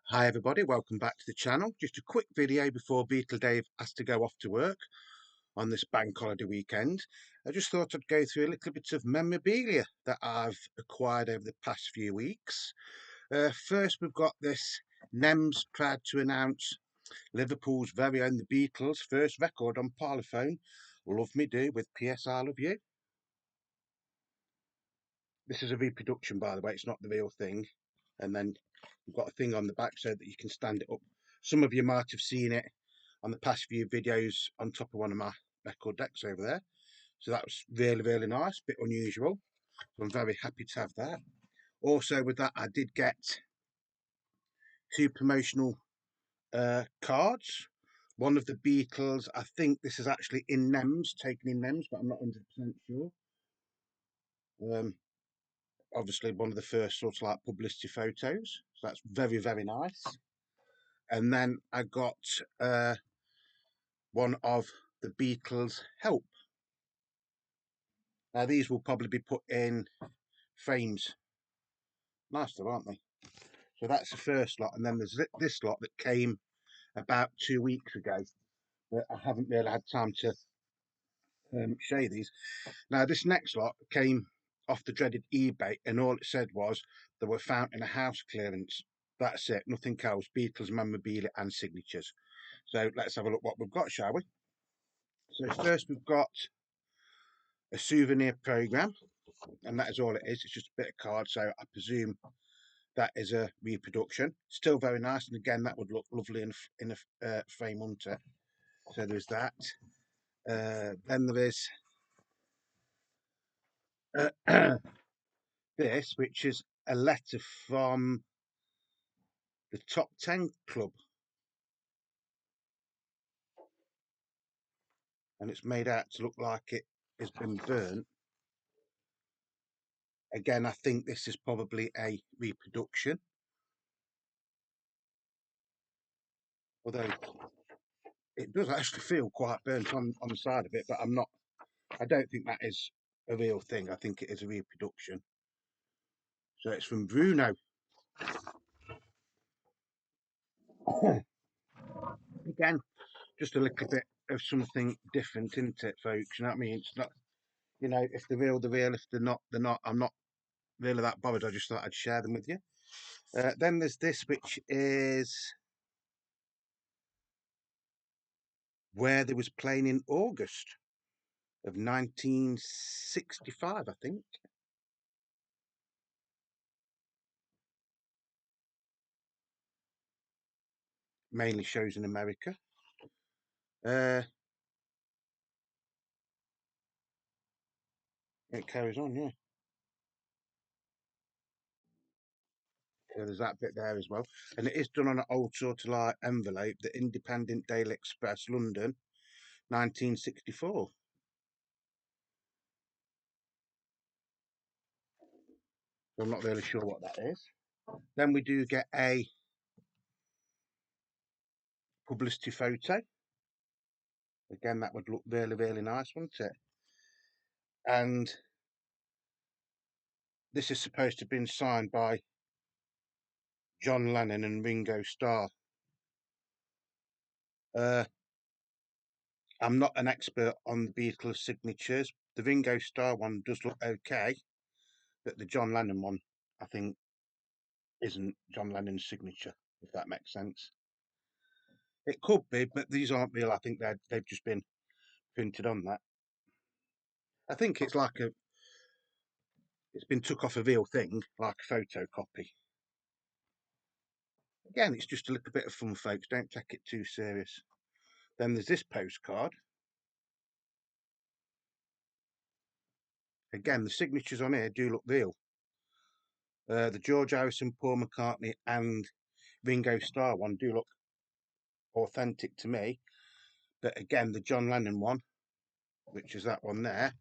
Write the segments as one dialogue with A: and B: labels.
A: Hi everybody, welcome back to the channel. Just a quick video before Beatle Dave has to go off to work on this bank holiday weekend. I just thought I'd go through a little bit of memorabilia that I've acquired over the past few weeks. First we've got this NEMS, proud to announce Liverpool's very own The Beatles' first record on parlophone, Love Me Do with P.S. I Love You. This is a reproduction, by the way, it's not the real thing. And then you've got a thing on the back so that you can stand it up. Some of you might have seen it on the past few videos on top of one of my record decks over there. So that was really nice, bit unusual. So I'm very happy to have that. Also with that, I did get two promotional cards. One of the Beatles, I think this is actually in NEMS, taken in NEMS, but I'm not 100% sure. Obviously one of the first sort of like publicity photos. So that's very nice. And then I got one of the Beatles Help. Now these will probably be put in frames. Nice though, aren't they? So that's the first lot, and then there's this lot that came about 2 weeks ago, but I haven't really had time to show you these. Now this next lot came off the dreaded eBay, and all it said was they were found in a house clearance. That's it, nothing else. Beatles memorabilia and signatures. So let's have a look what we've got, shall we? So first we've got a souvenir program, and that is all it is. It's just a bit of card, so I presume that is a reproduction. Still very nice, and again that would look lovely in a frame, wouldn't it? So there's that. Then there is this, which is a letter from the Top 10 Club, and it's made out to look like it has been burnt. Again, I think this is probably a reproduction, although it does actually feel quite burnt on the side of it, but I don't think that is a real thing. I think it is a reproduction. So it's from Bruno. Again, just a little bit of something different, isn't it, folks? You know what I mean? It's not, if they're real, they're real. If they're not, they're not. I'm not really that bothered. I just thought I'd share them with you. Then there's this, which is where they was playing in August of 1965, I think. Mainly shows in America. It carries on, yeah. So there's that bit there as well. And it is done on an old sort of like envelope, the Independent Daily Express, London, 1964. So I'm not really sure what that is. Then we do get a publicity photo. Again, that would look really nice, wouldn't it? And this is supposed to have been signed by John Lennon and Ringo Starr. I'm not an expert on the Beatles signatures. The Ringo Starr one does look okay, but the John Lennon one, I think, isn't John Lennon's signature, if that makes sense. It could be, but these aren't real. I think they've just been printed on that. I think it's been took off a real thing, like a photocopy. Again, it's just a little bit of fun, folks. Don't take it too serious. Then there's this postcard. Again, the signatures on here do look real. The George Harrison, Paul McCartney, and Ringo Starr one do look authentic to me. But again, the John Lennon one, which is that one there,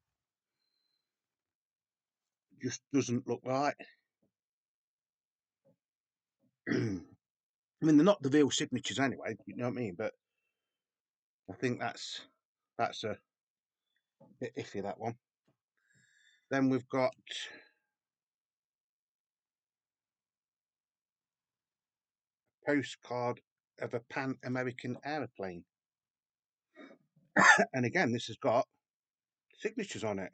A: just doesn't look right. I mean, they're not the real signatures anyway, you know what I mean? But I think that's a bit iffy, that one. Then we've got postcard of a Pan-American aeroplane. And again, this has got signatures on it.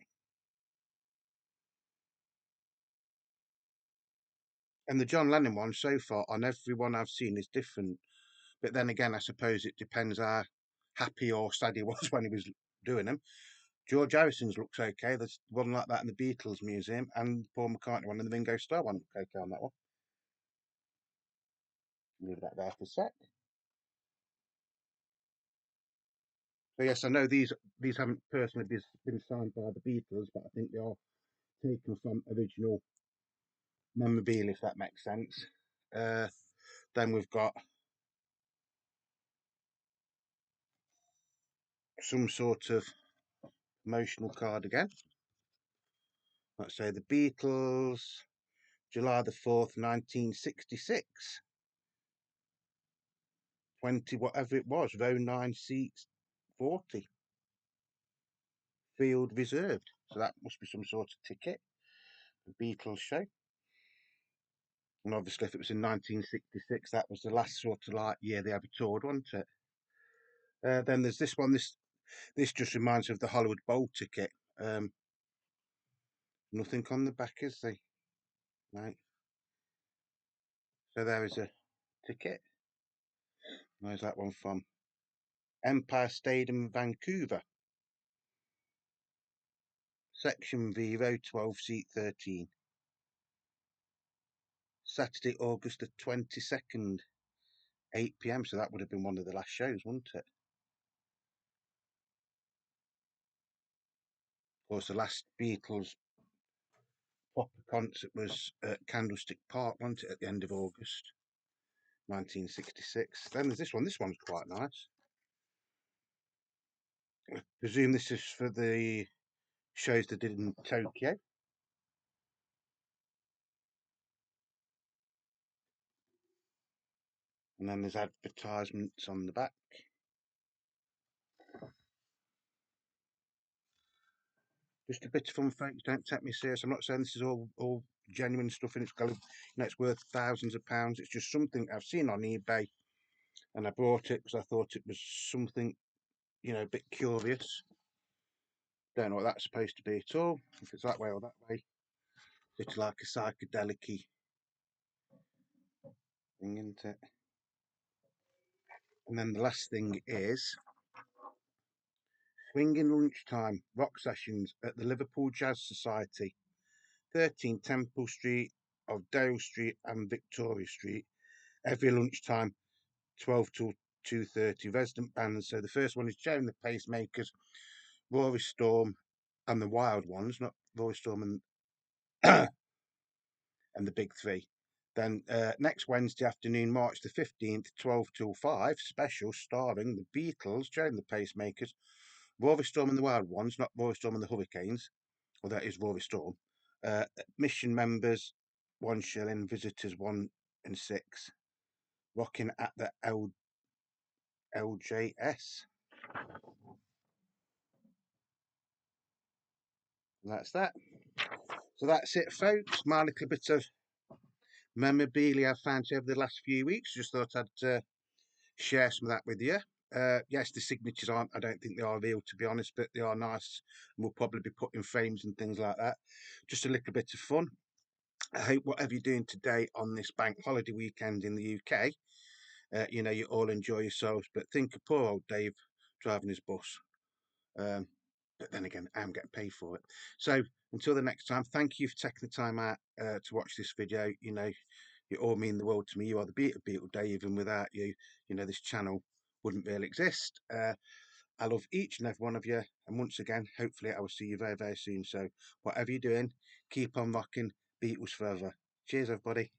A: And the John Lennon one so far on every one I've seen is different. But then again, I suppose it depends how happy or sad he was when he was doing them. George Harrison's looks okay. There's one like that in the Beatles Museum, and Paul McCartney one and the Ringo Starr one looks okay on that one. Leave that there for a sec. So yes, I know these haven't personally been signed by the Beatles, but I think they are taken from original memorabilia, if that makes sense. Then we've got some sort of emotional card again. Let's say the Beatles, July the 4th, 1966. 20, whatever it was, row 9, seats 40. Field reserved. So that must be some sort of ticket. The Beatles show. And obviously, if it was in 1966, that was the last sort of like year they ever toured, wasn't it? Then there's this one. This just reminds me of the Hollywood Bowl ticket. Nothing on the back, is there? Right. So there is a ticket. Where's that one from? Empire Stadium, Vancouver. Section V, row 12, seat 13. Saturday, August the 22nd, 8 p.m. So that would have been one of the last shows, wouldn't it? Of course, the last Beatles proper concert was at Candlestick Park, wasn't it, at the end of August 1966. Then there's this one. This one's quite nice. I presume this is for the shows they did in Tokyo. And then there's advertisements on the back. Just a bit of fun, folks. Don't take me serious. I'm not saying this is all genuine stuff and it's worth thousands of pounds. It's just something I've seen on eBay, and I bought it because I thought it was something, a bit curious. Don't know what that's supposed to be at all. If it's that way or that way, it's like a psychedelic thing, isn't it? And then the last thing is swinging lunchtime rock sessions at the Liverpool Jazz Society, 13 Temple Street of Dale Street and Victoria Street. Every lunchtime, 12 till 2:30. Resident bands. So the first one is Joe and the Pacemakers, Rory Storm, and the Wild Ones, not Rory Storm and and the Big Three. Then next Wednesday afternoon, March the 15th, 12 till 5, special starring the Beatles, Joe and the Pacemakers, Rory Storm and the Wild Ones, not Rory Storm and the Hurricanes, or that is Rory Storm. Mission members, 1 shilling, visitors 1 and 6. Rocking at the LJS. And that's that. So that's it, folks. My little bit of memorabilia I've found over the last few weeks. Just thought I'd share some of that with you. Yes, the signatures aren't, I don't think they are real, to be honest, but they are nice and will probably be put in frames and things like that. Just a little bit of fun. I hope whatever you're doing today on this bank holiday weekend in the UK, you all enjoy yourselves. But think of poor old Dave driving his bus. But then again, I'm getting paid for it. So until the next time, thank you for taking the time out to watch this video. You all mean the world to me. You are the Beatle Dave, and without you, this channel wouldn't really exist. I love each and every one of you, and once again, hopefully I will see you very, very soon. So whatever you're doing, keep on rocking. Beatles forever. Cheers, everybody.